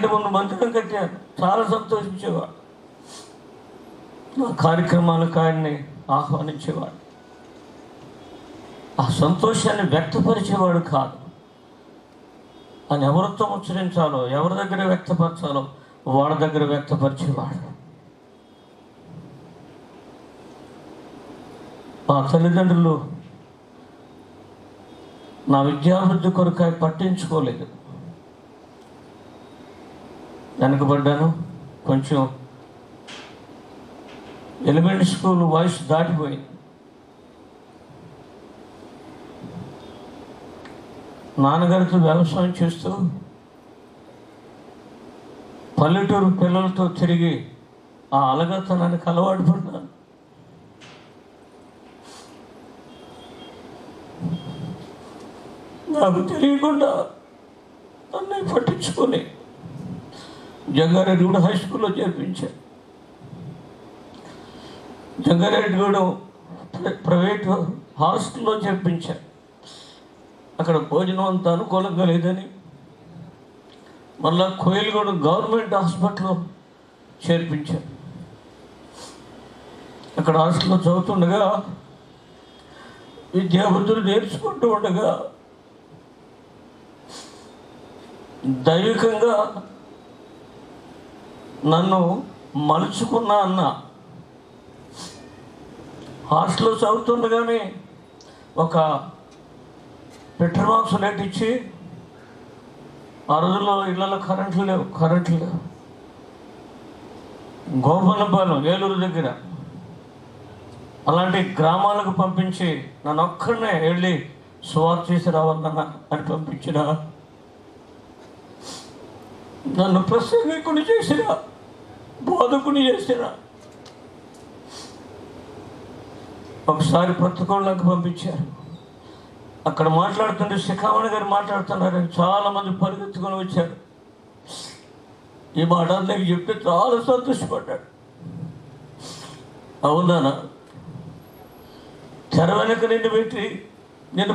అంతకంటే ముందు మందిరం కట్టాను, చాలా సంతోషించేవాడు. ఆ కార్యక్రమాలకు ఆయన్ని ఆహ్వానించేవాడు. ఆ సంతోషాన్ని వ్యక్తపరిచేవాడు కాదు. అని ఎవరితో ఉచ్చరించాలో, ఎవరి దగ్గర వ్యక్తపరచాలో వాడి దగ్గర వ్యక్తపరిచేవాడు. మా తల్లిదండ్రులు నా విద్యాభివృద్ధి కొరకై పట్టించుకోలేదు. వెనకబడ్డాను. కొంచెం ఎలిమెంటరీ స్కూల్ వయసు దాటిపోయింది. నాన్నగారితో వ్యవసాయం చేస్తూ పల్లెటూరు పిల్లలతో తిరిగి ఆ అలగతనానికి అలవాటు పడ్డాను. నాకు తెలియకుండా నన్ను పట్టించుకొని జంగారెడ్డిగూడ హై స్కూల్లో చేర్పించాను. జంగారెడ్డిగూడెం ప్రైవేట్ హాస్టల్లో చేర్పించాను. అక్కడ భోజనం అంత అనుకూలంగా లేదని మళ్ళా కోయిలగూడెం గవర్నమెంట్ హాస్పిటల్లో చేర్పించాను. అక్కడ హాస్టల్లో చదువుతుండగా విద్యాబుద్ధులు నేర్చుకుంటూ ఉండగా దైవికంగా నన్ను మలుచుకున్న అన్న హాస్టల్లో చదువుతుండగానే ఒక పెట్రోల్ బాక్స్ లైట్ ఇచ్చి, ఆ రోజుల్లో ఇళ్లలో కరెంట్లు లేవు, గోపన్నపాలెం ఏలూరు దగ్గర అలాంటి గ్రామాలకు పంపించి నన్ను ఒక్కడనే వెళ్ళి సువార్త చేసి రావాలన్న అని పంపించిన, నన్ను ప్రసంగికుని చేసిన, బోధకుని చేసిన. ఒకసారి ప్రతికోళ్ళకి పంపించారు. అక్కడ మాట్లాడుతుంటే శిఖామణి గారు మాట్లాడుతున్నారని చాలామంది పరిగెత్తుకొని వచ్చారు. ఈ మాట నాకు చెప్తే చాలా సంతోషపడ్డాడు. అవునా, తెర వెనక నిన్ను పెట్టి నేను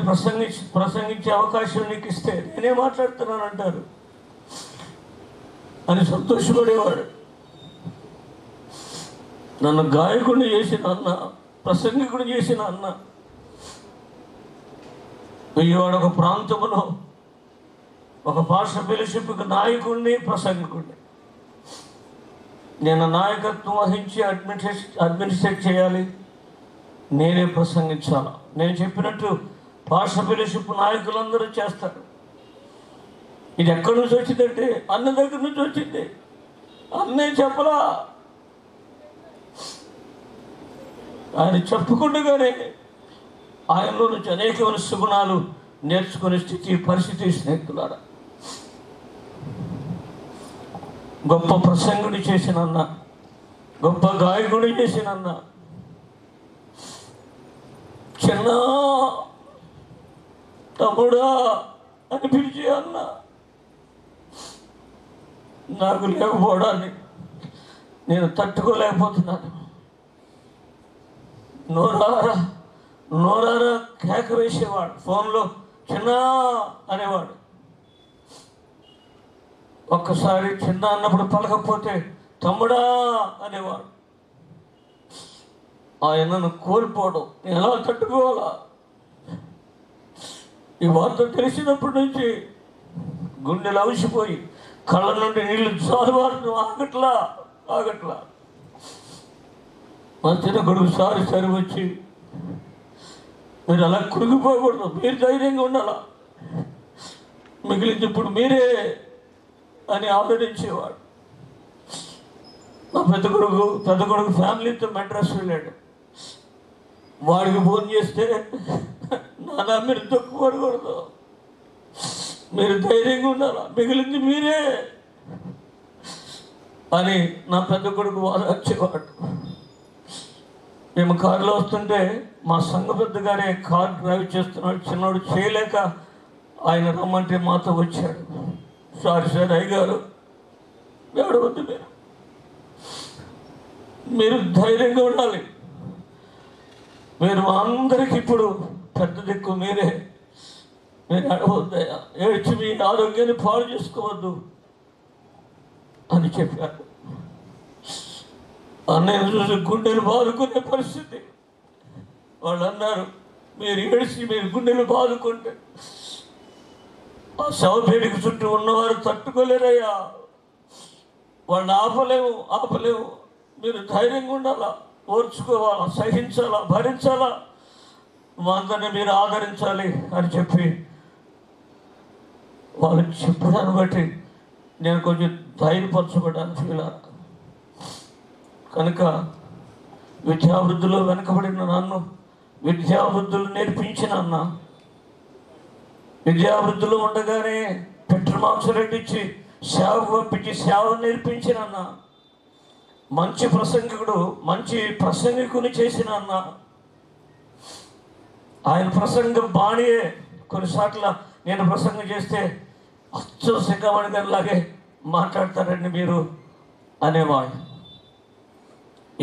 ప్రసంగించే అవకాశం నీకు ఇస్తే నేనే మాట్లాడుతున్నానంటారు అని సంతోషపడేవాడు. నన్ను గాయకుడిని చేసిన అన్న, ప్రసంగికుడు చేసిన అన్న, విజయవాడ ఒక ప్రాంతంలో ఒక భాష ఫెలోషిప్కి నాయకుడిని, ప్రసంగికుడిని. నేను నాయకత్వం వహించి అడ్మినిస్ట్రేట్ చేయాలి, నేనే ప్రసంగించాలి. నేను చెప్పినట్టు భాష ఫెలోషిప్ నాయకులందరూ చేస్తారు. ఇది ఎక్కడి నుంచి వచ్చిందంటే అన్న దగ్గర నుంచి వచ్చింది. అన్నే చెప్పలా, ఆయన చెప్పుకుండగానే ఆయనలో నుంచి అనేకమైన సుగుణాలు నేర్చుకునే స్థితి, పరిస్థితి. స్నేహితులారా, గొప్ప ప్రసంగుడి చేసిన అన్న, గొప్ప గాయకుడి చేసిన అన్న, చిన్న తమ్ముడా అని పిలిచే అన్న, నాకు లేకపోవడాన్ని నేను తట్టుకోలేకపోతున్నాను. నోరారా కేక వేసేవాడు. ఫోన్లో చిన్న అనేవాడు. ఒక్కసారి చిన్న అన్నప్పుడు పలకపోతే తమ్ముడా అనేవాడు. ఆయనను కోల్పోవడం నేను ఎలా తట్టుకోవాలా? ఈ వార్త తెలిసినప్పటి నుంచి గుండెలు అవిసిపోయి కళ్ళ నుండి నీళ్లు జారువారు. ఆగట్లా. మా చిన్న కొడుకు సారి వచ్చి, మీరు అలా కురిగిపోకూడదు, మీరు ధైర్యంగా ఉండాలా, మిగిలింది ఇప్పుడు మీరే అని ఆదరించేవాడు. మా పెద్ద కొడుకు ఫ్యామిలీతో మెడ్రాస్ వెళ్ళాడు. వాడికి ఫోన్ చేస్తే, నాన్న మీరు తొక్కుపడకూడదు, మీరు ధైర్యంగా ఉండాలా, మిగిలింది మీరే అని నా పెద్ద కొడుకు వాదించేవాడు. మేము కారులో వస్తుంటే మా సంఘ పెద్ద గారే కారు డ్రైవ్ చేస్తున్నాడు. చిన్నవాడు చేయలేక ఆయన రమ్మంటే మాతో వచ్చాడు. సారీ అయ్యగారు, ఏడవద్దు, మీరు ధైర్యంగా ఉండాలి, మీరు మా అందరికి ఇప్పుడు పెద్ద దిక్కు మీరే, మీరు ఏడవద్దయ్యా, ఏడ్చి మీ ఆరోగ్యాన్ని పాడు చేసుకోవద్దు అని చెప్పారు. అన్నయ్య చూసి గుండెలు బాదుకునే పరిస్థితి. వాళ్ళు అన్నారు, మీరు ఏడిచి మీరు గుండెలు బాదుకుంటే ఆ శవపేడికి చుట్టూ ఉన్నవారు తట్టుకోలేరయ్యా, వాళ్ళని ఆపలేము. మీరు ధైర్యంగా ఉండాలా, ఓర్చుకోవాలా, సహించాలా, భరించాలా, మా అందరినీ మీరు ఆదరించాలి అని చెప్పి వాళ్ళకి చెప్పడాన్ని బట్టి నేను కొంచెం ధైర్యపరచబడ్డాను ఫీల్ అయ్యా. కనుక విద్యావృద్ధులు వెనకబడిన నన్ను విద్యావృద్ధులు నేర్పించిన అన్న, విద్యావృద్ధులు ఉండగానే పెట్రమాంసరెడ్డి ఇచ్చి సేవకు పంపించి సేవ నేర్పించిన అన్న, మంచి ప్రసంగికుని చేసిన అన్న, ఆయన ప్రసంగం బాణియే. కొన్నిసార్లు నేను ప్రసంగం చేస్తే అచ్చం శిఖామణి గారిలాగే మాట్లాడతారండి మీరు అనేవాడు.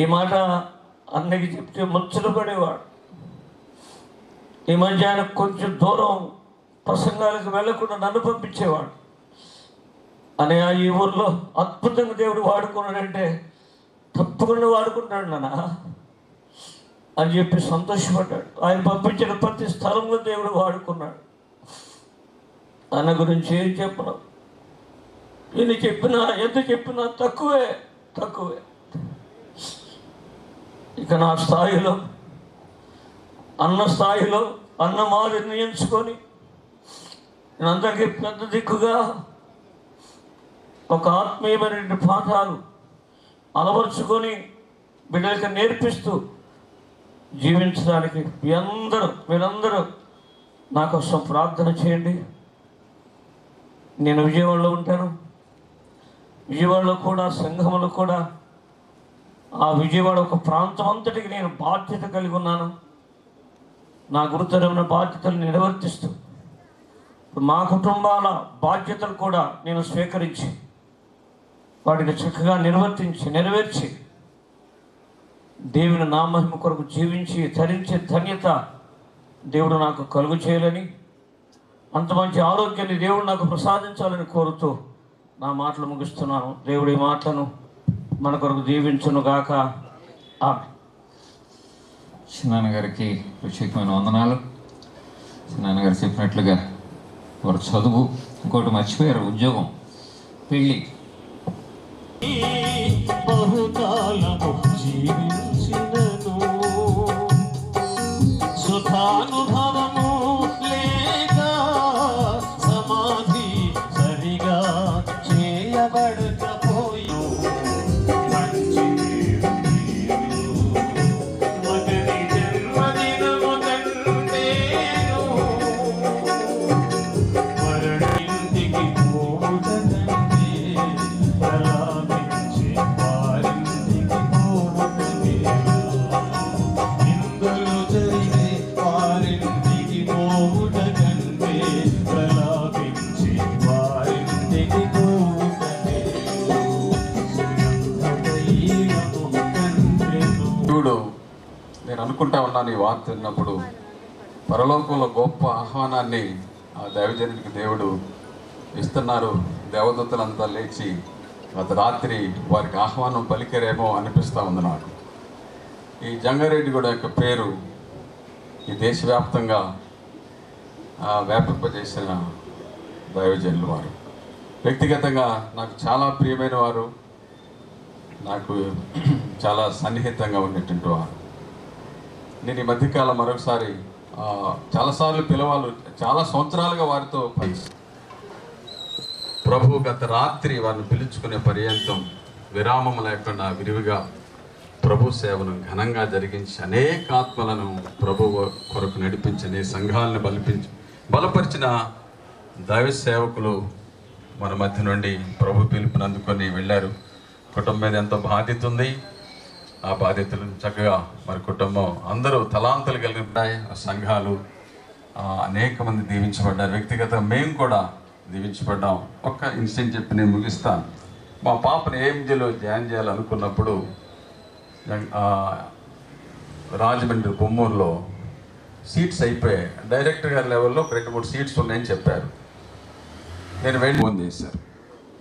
ఈ మాట అన్నకి చెప్తే ముచ్చలు పడేవాడు. ఈ మధ్య ఆయన కొంచెం దూరం ప్రసంగాలకు వెళ్లకుండా నన్ను పంపించేవాడు. అని ఈ ఊర్లో అద్భుతంగా దేవుడు వాడుకున్నాడంటే తప్పకుండా వాడుకుంటాడు నాన్న అని చెప్పి సంతోషపడ్డాడు. ఆయన పంపించిన ప్రతి స్థలంలో దేవుడు వాడుకున్నాడు. అన్న గురించి ఏం చెప్పను, ఎన్ని చెప్పినా ఎంత చెప్పినా తక్కువే. ఇక నా స్థాయిలో అన్న మాదిరిని ఎంచుకొని నేను అందరికీ పెద్ద దిక్కుగా ఒక ఆత్మీయమైన పాఠాలు అలవరుచుకొని బిడ్డలకి నేర్పిస్తూ జీవించడానికి మీరందరూ నా కోసం ప్రార్థన చేయండి. నేను విజయవాడలో ఉంటాను. విజయవాడలో కూడా సంఘములు కూడా ఆ విజయవాడ ఒక ప్రాంతం అంతటికి నేను బాధ్యత కలిగి ఉన్నాను. నా గురుతరమైన బాధ్యతలు నిర్వర్తిస్తూ మా కుటుంబాల బాధ్యతలు కూడా నేను స్వీకరించి వాటిని చక్కగా నెరవేర్చి దేవుని నామహిమ కొరకు జీవించి ధరించే ధన్యత దేవుడు నాకు కలుగు చేయాలని, అంత మంచి ఆరోగ్యాన్ని దేవుడు నాకు ప్రసాదించాలని కోరుతూ నా మాటలు ముగిస్తున్నాను. దేవుడి మాటలను మన కొరకు దీవించును గాక. ఆమేన్. చిన్నాన్నగారికి ప్రత్యేకమైన వందనాలు. చిన్నాన్నగారు చెప్పినట్లుగా వారు చదువు, ఇంకోటి మర్చిపోయారు, ఉద్యోగం, పెళ్ళి. బహుకాలము జీవించినను సుఖానుభవము లేక సమాధి సరిగా చేయబడకపోయి మొదటి జన్మదినము కంటేను మరణింటికి పోవుటకంటే ప్రలాపించి వారింటికి పోవుటకే నిందలు జరిగే వారింటికి పోవుటకంటే ప్రలాపించి వారింటికి పోవుటకే దేవుడు, నేను అనుకుంటా ఉన్నాను ఈ వార్త విన్నప్పుడు, పరలోకంలో గొప్ప ఆహ్వానాన్ని ఆ దైవజనుడికి దేవుడు ఇస్తున్నారు. దేవదూతలంతా లేచి గత రాత్రి వారికి ఆహ్వానం పలికారేమో అనిపిస్తూ ఉంది నాకు. ఈ జంగారెడ్డిగూడ యొక్క పేరు ఈ దేశవ్యాప్తంగా వ్యాపింపజేసిన దైవజనులు వారు. వ్యక్తిగతంగా నాకు చాలా ప్రియమైన వారు, నాకు చాలా సన్నిహితంగా ఉండేటువంటి వారు. నేను ఈ మధ్యకాలం మరొకసారి చాలాసార్లు పిలవాళ్ళు, చాలా సంవత్సరాలుగా వారితో ప్రభు గత రాత్రి వారిని పిలుచుకునే పర్యంతం విరామం లేకుండా విరివిగా ప్రభు సేవను ఘనంగా జరిగించి అనేక ఆత్మలను ప్రభు కొరకు నడిపించి అనేక సంఘాలను బలపరిచిన దైవ సేవకులు మన మధ్య నుండి ప్రభు పిలుపునందుకొని వెళ్ళారు. కుటుంబం మీద ఎంతో బాధ్యత ఉంది. ఆ బాధ్యతలను చక్కగా మరి కుటుంబం అందరూ తలాంతలు కలిగి ఉంటాయి. ఆ సంఘాలు అనేక మంది దీవించబడ్డారు. వ్యక్తిగతంగా మేము కూడా దీవించబడ్డాం. ఒక్క ఇన్సిడెంట్ చెప్పి నేను ముగిస్తాను. మా పాపను ఏఎంజీలో జాయిన్ చేయాలనుకున్నప్పుడు రాజమండ్రి బొమ్మూరులో సీట్స్ అయిపోయాయి. డైరెక్టర్ గారి లెవెల్లో 2-3 సీట్స్ ఉన్నాయని చెప్పారు. నేను వెళ్ళి ఫోన్ చేశారు.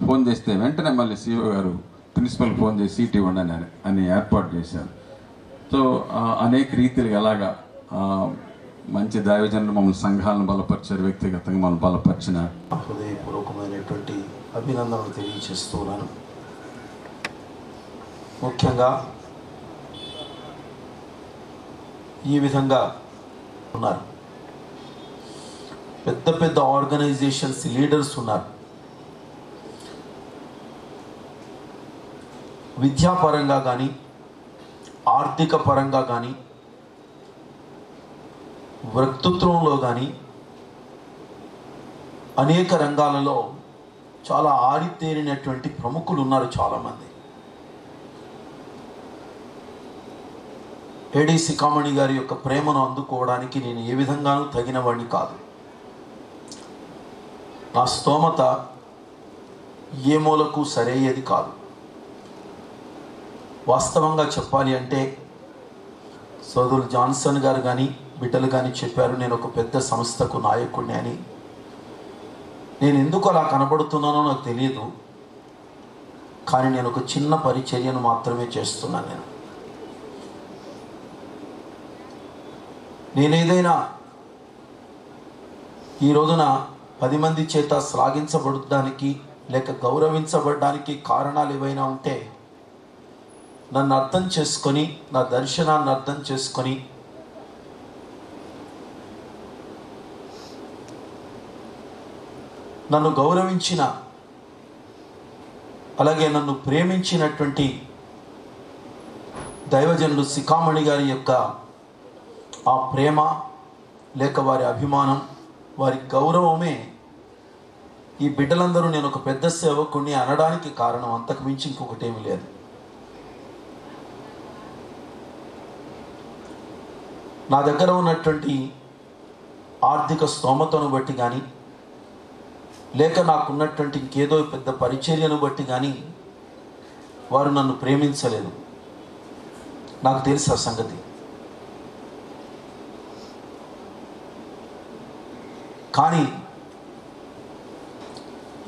ఫోన్ చేస్తే వెంటనే మళ్ళీ CEO గారు ప్రిన్సిపల్ ఫోన్ చేసి సీట్ ఇవ్వండి అని ఏర్పాటు చేశారు. సో అనేక రీతిలుగా అలాగా మంచి దైవజనులు మమ్మల్ని సంఘాలను బలపరిచారు, వ్యక్తిగతంగా మమ్మల్ని బలపరిచిన హృదయపూర్వకమైనటువంటి అభినందనలు తెలియజేస్తున్నాను. ముఖ్యంగా ఈ విధంగా ఉన్నారు, పెద్ద పెద్ద ఆర్గనైజేషన్స్ లీడర్స్ ఉన్నారు, విద్యాపరంగా కానీ ఆర్థిక పరంగా కానీ వక్తృత్వంలో కానీ అనేక రంగాలలో చాలా ఆరితేరినటువంటి ప్రముఖులు ఉన్నారు చాలామంది. ఏడి సికామణి గారి యొక్క ప్రేమను అందుకోవడానికి నేను ఏ విధంగానూ తగిన వాడిని కాదు. నా స్తోమత ఏ మూలకు సరైనది కాదు. వాస్తవంగా చెప్పాలి అంటే సోదరులు జాన్సన్ గారు కానీ బిడ్డలు కానీ చెప్పారు, నేను ఒక పెద్ద సంస్థకు నాయకుడిని అని. నేను ఎందుకు అలా కనబడుతున్నానో నాకు తెలియదు, కానీ నేను ఒక చిన్న పరిచర్యను మాత్రమే చేస్తున్నాను. నేనేదైనా ఈ రోజున 10 మంది చేత శ్లాఘించబడడానికి లేక గౌరవించబడడానికి కారణాలు ఏవైనా ఉంటే నన్ను అర్థం చేసుకొని, నా దర్శనాన్ని అర్థం చేసుకొని నన్ను గౌరవించిన, అలాగే నన్ను ప్రేమించినటువంటి దైవజనులు సికామణి గారి యొక్క ఆ ప్రేమ లేక వారి అభిమానం, వారి గౌరవమే ఈ బిడ్డలందరూ నేను ఒక పెద్ద సేవకుడిని అనడానికి కారణం. అంతకు మించి ఇంకొకటేమీ లేదు. నా దగ్గర ఉన్నటువంటి ఆర్థిక స్తోమతను బట్టి కానీ లేక నాకున్నటువంటి ఇంకేదో పెద్ద పరిచర్యను బట్టి కానీ వారు నన్ను ప్రేమించలేదు. నాకు తెలుసు ఆ సంగతి. కానీ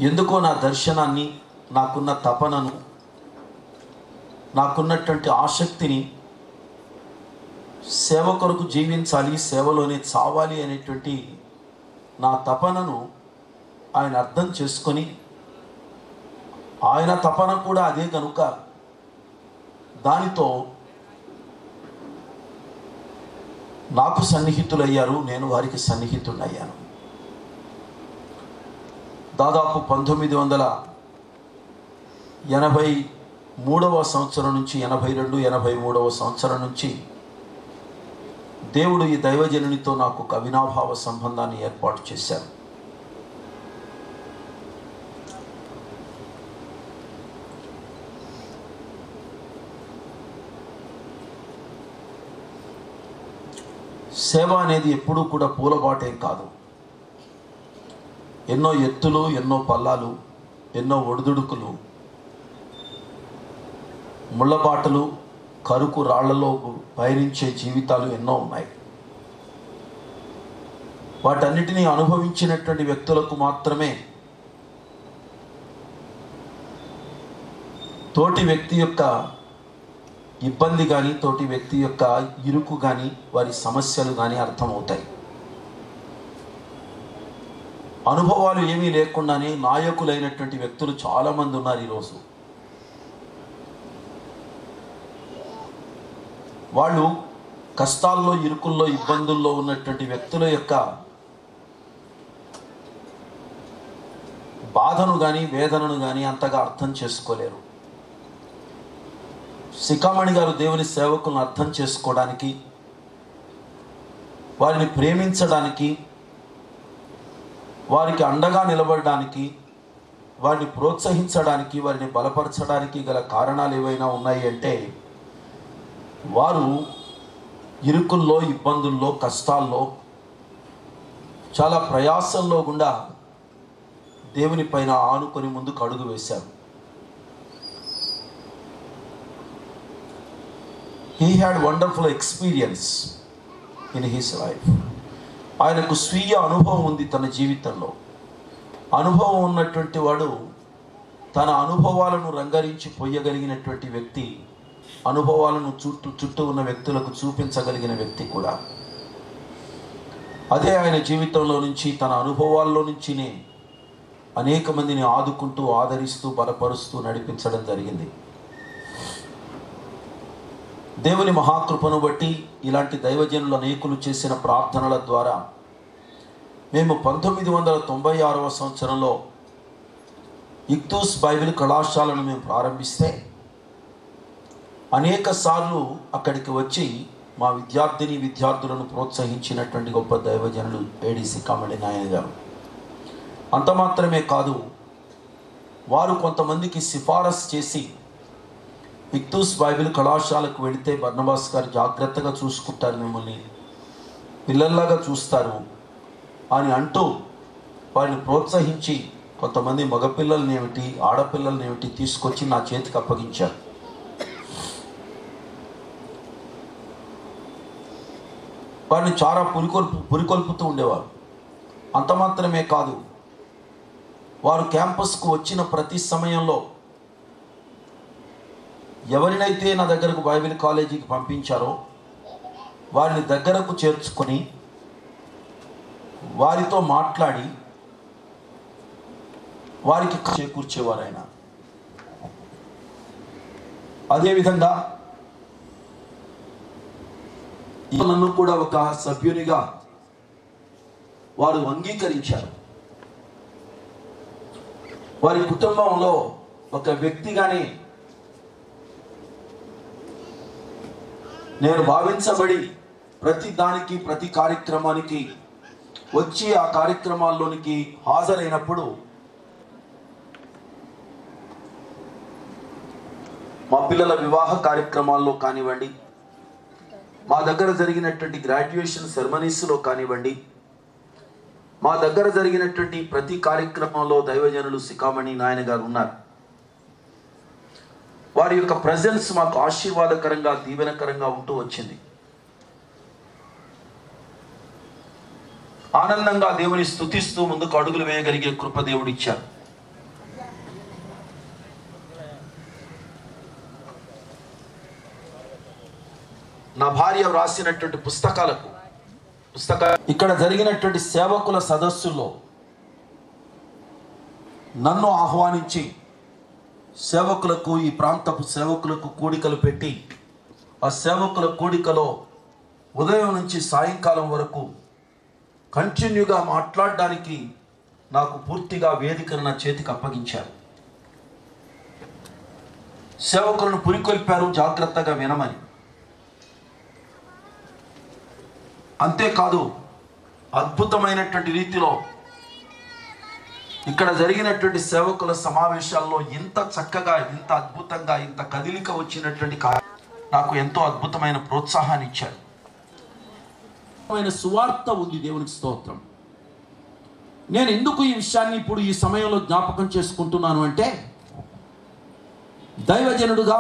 ఎందుకో నా దర్శనాన్ని, నాకున్న తపనను, నాకున్నటువంటి ఆసక్తిని, సేవ కొరకు జీవించాలి, సేవలోనే చావాలి అనేటువంటి నా తపనను ఆయన అర్థం చేసుకొని, ఆయన తపన కూడా అదే కనుక దానితో నాకు సన్నిహితులయ్యారు, నేను వారికి సన్నిహితుడయ్యాను. దాదాపు 1983వ సంవత్సరం నుంచి 82, 83వ సంవత్సరం నుంచి దేవుడు ఈ దైవజనునితో నాకు ఒక అవినాభావ సంబంధాన్ని ఏర్పాటు చేశారు. సేవ అనేది ఎప్పుడూ కూడా పూలబాటేం కాదు. ఎన్నో ఎత్తులు, ఎన్నో పల్లాలు, ఎన్నో ఒడిదుడుకులు, ముళ్ళబాటలు, కరుకు రాళ్లలో పయనించే జీవితాలు ఎన్నో ఉన్నాయి. వాటన్నిటినీ అనుభవించినటువంటి వ్యక్తులకు మాత్రమే తోటి వ్యక్తి యొక్క ఇబ్బంది కానీ, తోటి వ్యక్తి యొక్క ఇరుకు కానీ, వారి సమస్యలు కానీ అర్థమవుతాయి. అనుభవాలు ఏమీ లేకుండానే నాయకులైనటువంటి వ్యక్తులు చాలామంది ఉన్నారు ఈరోజు. వాళ్ళు కష్టాల్లో, ఇరుకుల్లో, ఇబ్బందుల్లో ఉన్నటువంటి వ్యక్తుల యొక్క బాధను కానీ, వేదనను కానీ అంతగా అర్థం చేసుకోలేరు. సికామణి గారు దేవుని సేవకులను అర్థం చేసుకోవడానికి, వారిని ప్రేమించడానికి, వారికి అండగా నిలబడడానికి, వారిని ప్రోత్సహించడానికి, వారిని బలపరచడానికి గల కారణాలు ఏవైనా ఉన్నాయి అంటే వారు ఇరుకుల్లో, ఇబ్బందుల్లో, కష్టాల్లో, చాలా ప్రయాసంలో గుండా దేవుని పైన ఆనుకొని ముందుకు అడుగు వేశారు. He had wonderful experience in his life. ఆయనకు స్వీయ అనుభవం ఉంది తన జీవితంలో. అనుభవం ఉన్నటువంటి వాడు తన అనుభవాలను రంగరించి పొయ్యగలిగినటువంటి వ్యక్తి, అనుభవాలను చుట్టూ ఉన్న వ్యక్తులకు చూపించగలిగిన వ్యక్తి కూడా. అదే ఆయన జీవితంలో నుంచి, తన అనుభవాల్లో నుంచినే అనేక మందిని ఆదుకుంటూ, ఆదరిస్తూ, బలపరుస్తూ నడిపించడం జరిగింది. దేవుని మహాకృపను బట్టి ఇలాంటి దైవజనులు అనేకులు చేసిన ప్రార్థనల ద్వారా మేము 1996వ సంవత్సరంలో ఇక్తూస్ బైబిల్ కళాశాలను మేము ప్రారంభిస్తే అనేక సార్లు అక్కడికి వచ్చి మా విద్యార్థులను ప్రోత్సహించినటువంటి గొప్ప దైవజనులు ఏడీసీ కామెడీ నాయన గారు. అంత మాత్రమే కాదు, వారు కొంతమందికి సిఫారసు చేసి ఇక్తూస్ బైబిల్ కళాశాలకు వెళితే బర్నబాస్ గారు జాగ్రత్తగా చూసుకుంటారు, మిమ్మల్ని పిల్లల్లాగా చూస్తారు అని అంటూ వారిని ప్రోత్సహించి కొంతమంది మగపిల్లల్ని ఏమిటి, ఆడపిల్లల్ని ఏమిటి తీసుకొచ్చి నా చేతికి అప్పగించారు. వారిని చాలా పురికొల్పుతూ ఉండేవారు. అంత మాత్రమే కాదు, వారు క్యాంపస్కు వచ్చిన ప్రతి సమయంలో ఎవరినైతే నా దగ్గరకు బైబిల్ కాలేజీకి పంపించారో వారిని దగ్గరకు చేర్చుకొని వారితో మాట్లాడి వారికి చేకూర్చేవారు ఆయన. అదేవిధంగా నన్ను కూడా ఒక సభ్యునిగా వారు అంగీకరించారు. వారి కుటుంబంలో ఒక వ్యక్తిగానే నేను భావించబడి ప్రతి దానికి, ప్రతి కార్యక్రమానికి వచ్చి ఆ కార్యక్రమాల్లోనికి హాజరైనప్పుడు మా పిల్లల వివాహ కార్యక్రమాల్లో కానివ్వండి, మా దగ్గర జరిగినటువంటి గ్రాడ్యుయేషన్ సెరమనీస్లో కానివ్వండి, మా దగ్గర జరిగినటువంటి ప్రతి కార్యక్రమంలో దైవజనులు సికామణి నాయన గారు ఉన్నారు. వారి యొక్క ప్రెజెన్స్ మాకు ఆశీర్వాదకరంగా, దీవెనకరంగా ఉంటూ వచ్చింది. ఆనందంగా దేవుని స్తుతిస్తూ ముందుకు అడుగులు వేయగలిగే కృప దేవుడిచ్చారు. నా భార్య వ్రాసినటువంటి ఇక్కడ జరిగినటువంటి సేవకుల సదస్సుల్లో నన్ను ఆహ్వానించి సేవకులకు, ఈ ప్రాంతపు సేవకులకు కూడికలు పెట్టి ఆ సేవకుల కూడికలో ఉదయం నుంచి సాయంకాలం వరకు కంటిన్యూగా మాట్లాడడానికి నాకు పూర్తిగా వేదికను నా చేతికి అప్పగించారు. సేవకులను పురికొల్పారు జాగ్రత్తగా వినమని. అంతేకాదు, అద్భుతమైనటువంటి రీతిలో ఇక్కడ జరిగినటువంటి సేవకుల సమావేశాల్లో ఇంత చక్కగా, ఇంత అద్భుతంగా, ఇంత కదిలిక వచ్చినటువంటి నాకు ఎంతో అద్భుతమైన ప్రోత్సాహాన్ని ఇచ్చారు. సువార్త ఉంది. దేవునికి స్తోత్రం. నేను ఎందుకు ఈ విషయాన్ని ఇప్పుడు ఈ సమయంలో జ్ఞాపకం చేసుకుంటున్నాను అంటే, దైవజనుడుగా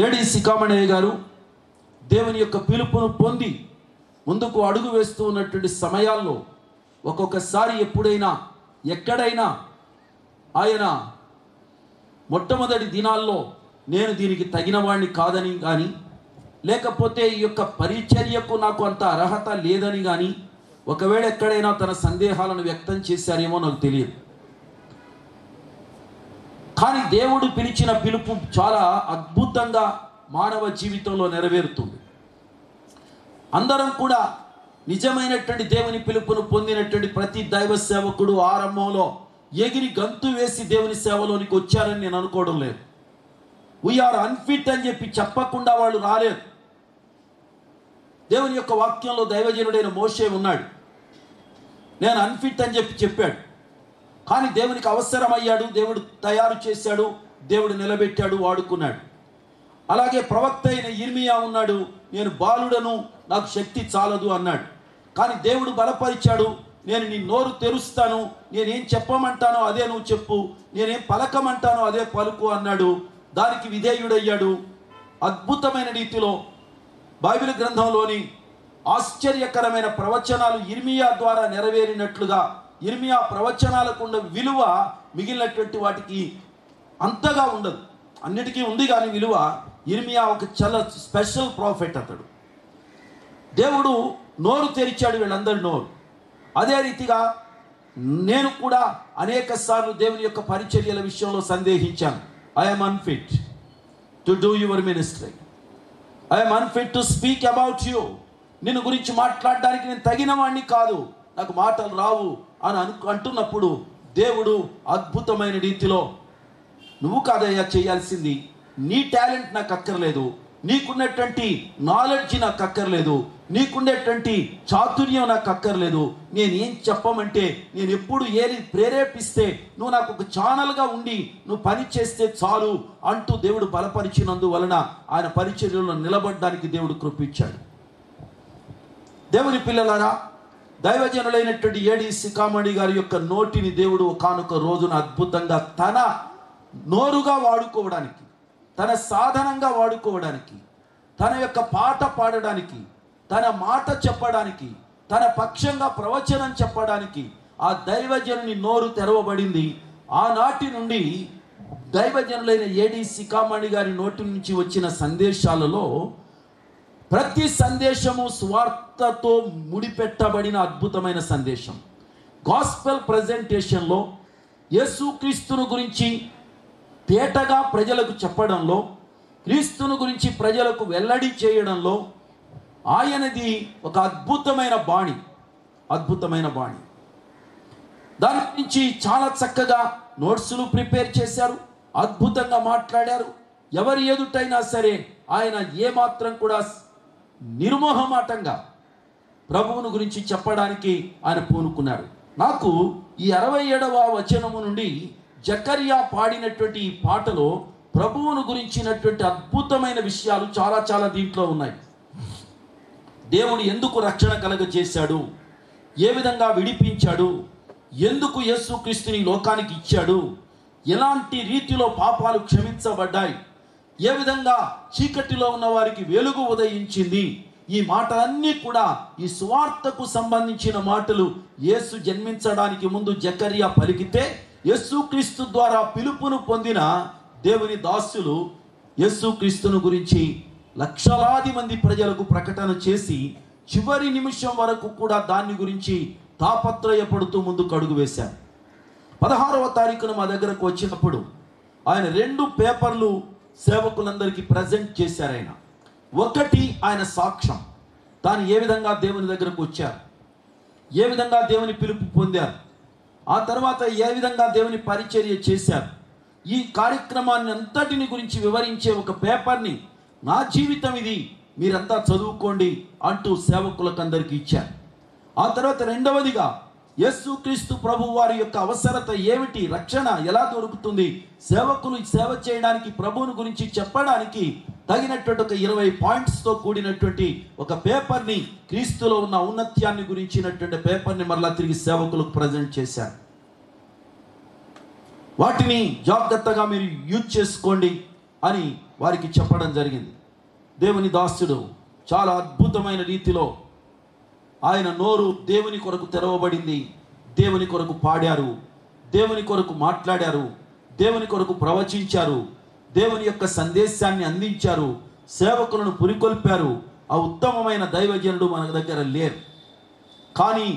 ఏడీసీ కామణయ్య గారు దేవుని యొక్క పిలుపును పొంది ముందుకు అడుగు వేస్తూ ఉన్నటువంటి సమయాల్లో ఒక్కొక్కసారి, ఎప్పుడైనా, ఎక్కడైనా ఆయన మొట్టమొదటి దినాల్లో నేను దీనికి తగిన వాడిని కాదని కానీ, లేకపోతే ఈ యొక్క పరిచర్యకు నాకు అంత అర్హత లేదని కానీ, ఒకవేళ ఎక్కడైనా తన సందేహాలను వ్యక్తం చేశారేమో నాకు తెలియదు. కానీ దేవుడు పిలిచిన పిలుపు చాలా అద్భుతంగా మానవ జీవితంలో నెరవేరుతుంది. అందరం కూడా నిజమైనటువంటి దేవుని పిలుపును పొందినటువంటి ప్రతి దైవ సేవకుడు ఆరంభంలో ఎగిరి గంతు వేసి దేవుని సేవలోనికి వచ్చారని నేను అనుకోవడం లేదు. వీఆర్ అన్ఫిట్ అని చెప్పి చెప్పకుండా వాళ్ళు రాలేదు. దేవుని యొక్క వాక్యంలో దైవజనుడైన మోషే ఉన్నాడు. నేను అన్ఫిట్ అని చెప్పాడు. కానీ దేవునికి అవసరమయ్యాడు, దేవుడు తయారు చేశాడు, దేవుడు నిలబెట్టాడు, వాడుకున్నాడు. అలాగే ప్రవక్త అయిన ఇర్మియా ఉన్నాడు. నేను బాలుడను, నాకు శక్తి చాలదు అన్నాడు. కానీ దేవుడు బలపరిచాడు. నేను నీ నోరు తెరుస్తాను, నేనేం చెప్పమంటానో అదే నువ్వు చెప్పు, నేనేం పలకమంటానో అదే పలుకు అన్నాడు. దానికి విధేయుడయ్యాడు. అద్భుతమైన రీతిలో బైబిల్ గ్రంథంలోని ఆశ్చర్యకరమైన ప్రవచనాలు ఇర్మియా ద్వారా నెరవేరినట్లుగా యిర్మీయా ప్రవచనాలకు ఉన్న విలువ మిగిలినటువంటి వాటికి అంతగా ఉండదు. అన్నిటికీ ఉంది కానీ విలువ. యిర్మీయా ఒక చాలా స్పెషల్ ప్రాఫెట్. అతడు దేవుడు నోరు తెరిచాడు వీళ్ళందరి నోరు. అదే రీతిగా నేను కూడా అనేక సార్లు దేవుని యొక్క పరిచర్యల విషయంలో సందేహించాను. I'm unfit to do your ministry, I'm unfit to speak about you. నిన్ను గురించి మాట్లాడడానికి నేను తగిన వాడిని కాదు, నాకు మాటలు రావు అని అంటున్నప్పుడు దేవుడు అద్భుతమైన రీతిలో, నువ్వు కాదయ్యా చేయాల్సింది, నీ టాలెంట్ నాకు అక్కర్లేదు, నీకున్నటువంటి నాలెడ్జ్ నాకు అక్కర్లేదు, నీకుండేటువంటి చాతుర్యం నాకు అక్కర్లేదు, నేనేం చెప్పమంటే నేను ఎప్పుడు ఏది ప్రేరేపిస్తే నువ్వు నాకు ఒక ఛానల్గా ఉండి నువ్వు పని చేస్తే చాలు అంటూ దేవుడు బలపరిచినందువలన ఆయన పరిచర్యలో నిలబడడానికి దేవుడు కృపించాడు. దేవుని పిల్లలారా, దైవజనులైనటువంటి ఏడి సికామణి గారి యొక్క నోటిని దేవుడు ఒకానొక రోజున అద్భుతంగా తన నోరుగా వాడుకోవడానికి, తన సాధనంగా వాడుకోవడానికి, తన యొక్క పాట పాడడానికి, తన మాట చెప్పడానికి, తన పక్షంగా ప్రవచనం చెప్పడానికి ఆ దైవజనుని నోరు తెరవబడింది. ఆనాటి నుండి దైవజనులైన ఏడి సికామణి గారి నోటి నుంచి వచ్చిన సందేశాలలో ప్రతి సందేశము స్వార్థతో ముడిపెట్టబడిన అద్భుతమైన సందేశం. గాస్పెల్ ప్రజెంటేషన్లో యేసుక్రీస్తును గురించి తేటగా ప్రజలకు చెప్పడంలో, క్రీస్తును గురించి ప్రజలకు వెల్లడి చేయడంలో ఆయనది ఒక అద్భుతమైన బాణి, అద్భుతమైన బాణి. దాని గురించి చాలా చక్కగా నోట్స్లు ప్రిపేర్ చేశారు, అద్భుతంగా మాట్లాడారు. ఎవరి ఎదుటైనా సరే ఆయన ఏమాత్రం కూడా నిర్మోహమాటంగా ప్రభువును గురించి చెప్పడానికి ఆయన పూనుకున్నాడు. నాకు ఈ 67వ వచనము నుండి జకర్యా పాడినటువంటి ఈ పాటలో ప్రభువును గురించినటువంటి అద్భుతమైన విషయాలు చాలా దీంట్లో ఉన్నాయి. దేవుడు ఎందుకు రక్షణ కలగజేశాడు, ఏ విధంగా విడిపించాడు, ఎందుకు యేసుక్రీస్తుని లోకానికి ఇచ్చాడు, ఎలాంటి రీతిలో పాపాలు క్షమించబడ్డాయి, ఏ విధంగా చీకటిలో ఉన్న వారికి వెలుగు ఉదయించింది, ఈ మాటలన్నీ కూడా ఈ సువార్తకు సంబంధించిన మాటలు. యేసు జన్మించడానికి ముందు జకర్యా పలికితే యేసుక్రీస్తు ద్వారా పిలుపును పొందిన దేవుని దాసులు యేసుక్రీస్తును గురించి లక్షలాది మంది ప్రజలకు ప్రకటన చేసి చివరి నిమిషం వరకు కూడా దాని గురించి తాపత్రయపడుతూ ముందుకు అడుగు వేశారు. 16వ తారీఖున మా దగ్గరకు వచ్చినప్పుడు ఆయన 2 పేపర్లు సేవకులందరికీ ప్రజెంట్ చేశారు. ఆయన ఒకటి ఆయన సాక్ష్యం, తాను ఏ విధంగా దేవుని దగ్గరకు వచ్చారు, ఏ విధంగా దేవుని పిలుపు పొందారు, ఆ తర్వాత ఏ విధంగా దేవుని పరిచర్య చేశారు, ఈ కార్యక్రమాన్ని అంతటిని గురించి వివరించే ఒక పేపర్ని, నా జీవితం ఇది, మీరంతా చదువుకోండి అంటూ సేవకులకు అందరికీ ఇచ్చారు. ఆ తర్వాత రెండవదిగా యేసుక్రీస్తు ప్రభు వారి యొక్క అవసరత ఏమిటి, రక్షణ ఎలా దొరుకుతుంది, సేవకులు సేవ చేయడానికి ప్రభువుని గురించి చెప్పడానికి తగినటువంటి ఒక 20 పాయింట్స్తో కూడినటువంటి ఒక పేపర్ని, క్రీస్తులో ఉన్న ఔన్నత్యాన్ని గురించినటువంటి పేపర్ని మరలా తిరిగి సేవకులకు ప్రజెంట్ చేశారు. వాటిని జాగ్రత్తగా మీరు యూజ్ చేసుకోండి అని వారికి చెప్పడం జరిగింది. దేవుని దాసుడు చాలా అద్భుతమైన రీతిలో ఆయన నోరు దేవుని కొరకు తెరవబడింది. దేవుని కొరకు పాడారు, దేవుని కొరకు మాట్లాడారు, దేవుని కొరకు ప్రవచించారు, దేవుని యొక్క సందేశాన్ని అందించారు, సేవకులను పురికొల్పారు. ఆ ఉత్తమమైన దైవజనుడు మన దగ్గర లేరు, కానీ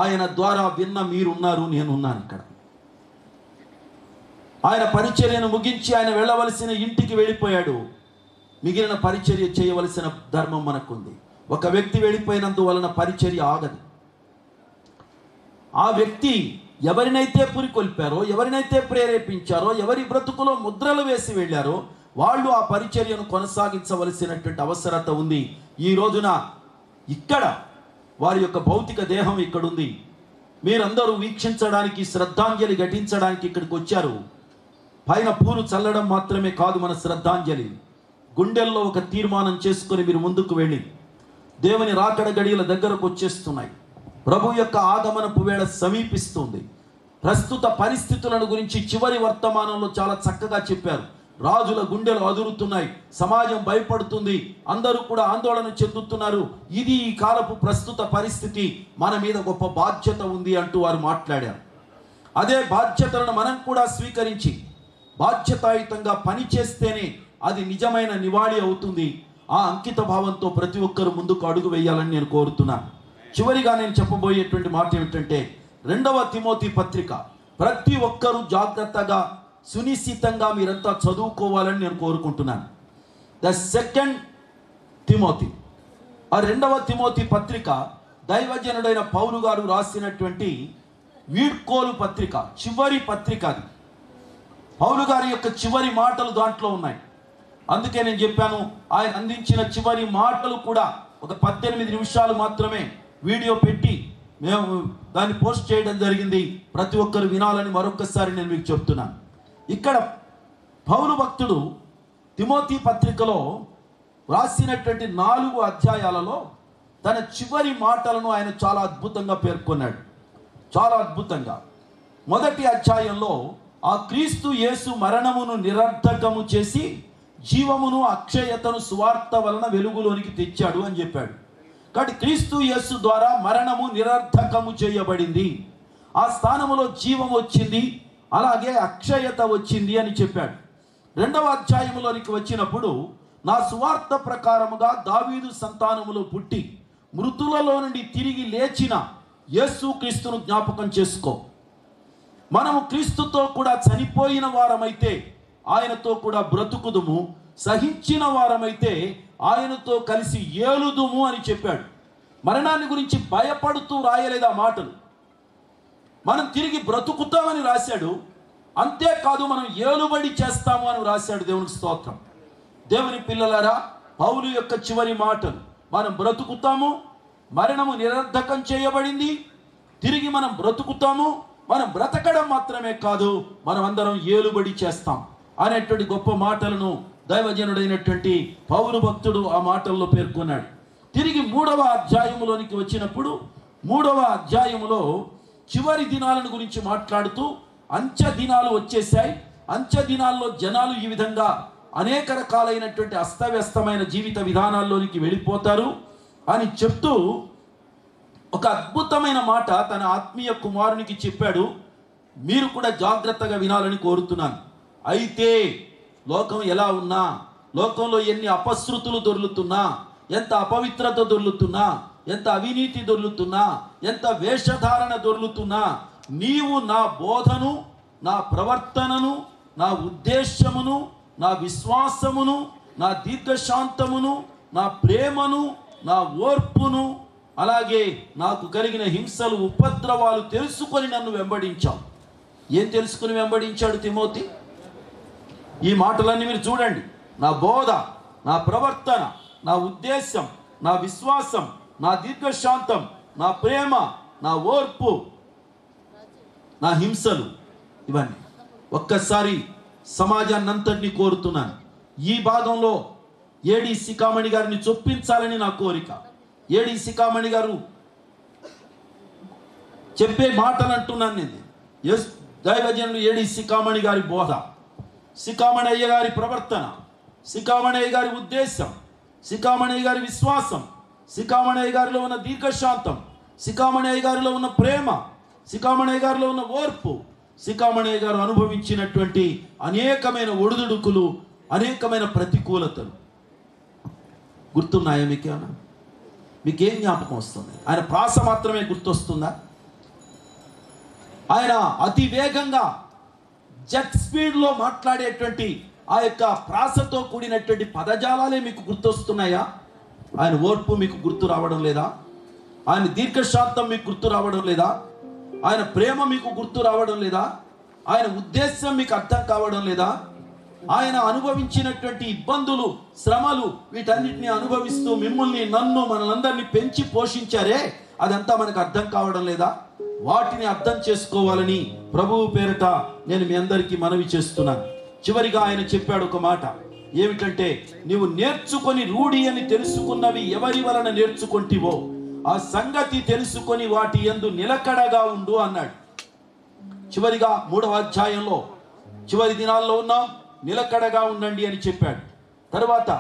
ఆయన ద్వారా విన్న మీరున్నారు, నేనున్నాను ఇక్కడ. ఆయన పరిచర్యను ముగించి ఆయన వెళ్ళవలసిన ఇంటికి వెళ్ళిపోయాడు. మిగిలిన పరిచర్య చేయవలసిన ధర్మం మనకుంది. ఒక వ్యక్తి వెళ్ళిపోయినందువలన పరిచర్య ఆగదు. ఆ వ్యక్తి ఎవరినైతే పురికొల్పారో, ఎవరినైతే ప్రేరేపించారో, ఎవరి బ్రతుకులో ముద్రలు వేసి వెళ్ళారో వాళ్ళు ఆ పరిచర్యను కొనసాగించవలసినటువంటి అవసరత ఉంది. ఈ రోజున ఇక్కడ వారి యొక్క భౌతిక దేహం ఇక్కడుంది. మీరందరూ వీక్షించడానికి, శ్రద్ధాంజలి ఘటించడానికి ఇక్కడికి వచ్చారు. పైన పూలు చల్లడం మాత్రమే కాదు మన శ్రద్ధాంజలి. గుండెల్లో ఒక తీర్మానం చేసుకొని మీరు ముందుకు వెళ్ళి, దేవుని రాకడ గడియల దగ్గరకు వచ్చేస్తున్నాయి, ప్రభు యొక్క ఆగమనపు వేళ సమీపిస్తుంది, ప్రస్తుత పరిస్థితులను గురించి చివరి వర్తమానంలో చాలా చక్కగా చెప్పారు. రాజుల గుండెలు అదురుతున్నాయి, సమాజం భయపడుతుంది, అందరూ కూడా ఆందోళన చెందుతున్నారు. ఇది ఈ కాలపు ప్రస్తుత పరిస్థితి, మన మీద గొప్ప బాధ్యత ఉంది అంటూ వారు మాట్లాడారు. అదే బాధ్యతలను మనం కూడా స్వీకరించి బాధ్యతాయుతంగా పనిచేస్తేనే అది నిజమైన నివాళి అవుతుంది. ఆ అంకిత భావంతో ప్రతి ఒక్కరు ముందుకు అడుగు వేయాలని నేను కోరుతున్నాను. చివరిగా నేను చెప్పబోయేటువంటి మాట ఏమిటంటే, 2వ తిమోతి పత్రిక ప్రతి ఒక్కరూ జాగ్రత్తగా సునిశ్చితంగా మీరంతా చదువుకోవాలని నేను కోరుకుంటున్నాను. ద సెకండ్ తిమోతి, ఆ 2వ తిమోతి పత్రిక దైవజనుడైన పౌలు గారు రాసినటువంటి వీడ్కోలు పత్రిక, చివరి పత్రిక. అది పౌలు గారి యొక్క చివరి మాటలు దాంట్లో ఉన్నాయి. అందుకే నేను చెప్పాను, ఆయన అందించిన చివరి మాటలు కూడా ఒక 18 నిమిషాలు మాత్రమే వీడియో పెట్టి మేము దాన్ని పోస్ట్ చేయడం జరిగింది. ప్రతి ఒక్కరు వినాలని మరొకసారి నేను మీకు చెప్తున్నాను. ఇక్కడ పౌలు భక్తుడు తిమోతి పత్రికలో రాసినటువంటి 4 అధ్యాయాలలో తన చివరి మాటలను ఆయన చాలా అద్భుతంగా పేర్కొన్నాడు. చాలా అద్భుతంగా. మొదటి అధ్యాయంలో ఆ క్రీస్తు యేసు మరణమును నిరర్ధకము చేసి జీవమును అక్షయతను సువార్త వలన వెలుగులోనికి తెచ్చాడు అని చెప్పాడు. కాబట్టి క్రీస్తు యేసు ద్వారా మరణము నిరర్ధకము చేయబడింది, ఆ స్థానములో జీవం వచ్చింది, అలాగే అక్షయత వచ్చింది అని చెప్పాడు. 2వ అధ్యాయములోనికి వచ్చినప్పుడు, నా సువార్త ప్రకారముగా దావీదు సంతానములో పుట్టి మృతులలో నుండి తిరిగి లేచిన యేసు క్రీస్తును జ్ఞాపకం చేసుకో. మనము క్రీస్తుతో కూడా చనిపోయిన వారమైతే ఆయనతో కూడా బ్రతుకుదుము, సహించిన వారమైతే ఆయనతో కలిసి ఏలుదుము అని చెప్పాడు. మరణాన్ని గురించి భయపడుతూ రాయలేదు ఆ మాటలు. మనం తిరిగి బ్రతుకుతామని రాశాడు. అంతేకాదు, మనం ఏలుబడి చేస్తాము అని రాశాడు. దేవునికి స్తోత్రం. దేవుని పిల్లలారా, పౌలు యొక్క చివరి మాటలు, మనం బ్రతుకుతాము, మరణము నిరర్ధకం చేయబడింది, తిరిగి మనం బ్రతుకుతాము, మనం బ్రతకడం మాత్రమే కాదు, మనం అందరం ఏలుబడి చేస్తాం అనేటువంటి గొప్ప మాటలను దైవజనుడైనటువంటి పౌలు భక్తుడు ఆ మాటల్లో పేర్కొన్నాడు. తిరిగి 3వ అధ్యాయములోనికి వచ్చినప్పుడు, 3వ అధ్యాయములో చివరి దినాలను గురించి మాట్లాడుతూ, అంచె దినాలు వచ్చేసాయి, అంచె దినాల్లో జనాలు ఈ విధంగా అనేక రకాలైనటువంటి అస్తవ్యస్తమైన జీవిత విధానాల్లోనికి వెళ్ళిపోతారు అని చెప్తూ ఒక అద్భుతమైన మాట తన ఆత్మీయ కుమారునికి చెప్పాడు. మీరు కూడా జాగ్రత్తగా వినాలని కోరుతున్నాను. అయితే లోకం ఎలా ఉన్నా, లోకంలో ఎన్ని అపశృతులు దొర్లుతున్నా, ఎంత అపవిత్రత దొర్లుతున్నా, ఎంత అవినీతి దొర్లుతున్నా, ఎంత వేషధారణ దొర్లుతున్నా, నీవు నా బోధను, నా ప్రవర్తనను, నా ఉద్దేశమును, నా విశ్వాసమును, నా దీర్ఘశాంతమును, నా ప్రేమను, నా ఓర్పును, అలాగే నాకు కలిగిన హింసలు, ఉపద్రవాలు తెలుసుకొని నన్ను వెంబడించావు. ఏం తెలుసుకుని వెంబడించాడు తిమోతి? ఈ మాటలన్నీ మీరు చూడండి. నా బోధ, నా ప్రవర్తన, నా ఉద్దేశం, నా విశ్వాసం, నా దీర్ఘశాంతం, నా ప్రేమ, నా ఓర్పు, నా హింసలు, ఇవన్నీ. ఒక్కసారి సమాజాన్నంతటినీ కోరుతున్నాను, ఈ భాగంలో ఏడి శిఖామణి గారిని చొప్పించాలని నా కోరిక. ఏడి శిఖామణి గారు చెప్పే మాటలు అంటున్నాను నేను. దైవజనులు ఏడి శిఖామణి గారి బోధ, శిఖామణయ్య గారి ప్రవర్తన, శిఖామణయ్య గారి ఉద్దేశం, శిఖామణయ్య గారి విశ్వాసం, శిఖామణయ్య గారిలో ఉన్న దీర్ఘశాంతం, శిఖామణయ్య గారిలో ఉన్న ప్రేమ, శిఖామణయ్య గారిలో ఉన్న ఓర్పు, శిఖామణయ్య గారు అనుభవించినటువంటి అనేకమైన ఒడిదుడుకులు, అనేకమైన ప్రతికూలతలు గుర్తున్నాయా మీకేమన్నా? మీకేం జ్ఞాపకం వస్తుంది? ఆయన ప్రాస మాత్రమే గుర్తొస్తుందా? ఆయన అతి వేగంగా జెట్ స్పీడ్లో మాట్లాడేటువంటి ఆ యొక్క ప్రాసతో కూడినటువంటి పదజాలాలే మీకు గుర్తొస్తున్నాయా? ఆయన ఓర్పు మీకు గుర్తు రావడం లేదా? ఆయన దీర్ఘశాంతం మీకు గుర్తు రావడం లేదా? ఆయన ప్రేమ మీకు గుర్తు రావడం లేదా? ఆయన ఉద్దేశం మీకు అర్థం కావడం లేదా? ఆయన అనుభవించినటువంటి ఇబ్బందులు, శ్రమలు, వీటన్నిటిని అనుభవిస్తూ మిమ్మల్ని, నన్ను, మనందరినీ పెంచి పోషించారే, అదంతా మనకు అర్థం కావడం లేదా? వాటిని అర్థం చేసుకోవాలని ప్రభువు పేరట నేను మీ అందరికీ మనవి చేస్తున్నాను. చివరిగా ఆయన చెప్పాడు ఒక మాట, ఏమిటంటే, నీవు నేర్చుకొని రూఢి అని తెలుసుకున్నవి ఎవరి వలన నేర్చుకొంటివో ఆ సంగతి తెలుసుకొని వాటి యందు నిలకడగా ఉండు అన్నాడు. చివరిగా 3వ అధ్యాయంలో చివరి దినాల్లో ఉన్నాం. నిలకడగా ఉండండి అని చెప్పాడు. తర్వాత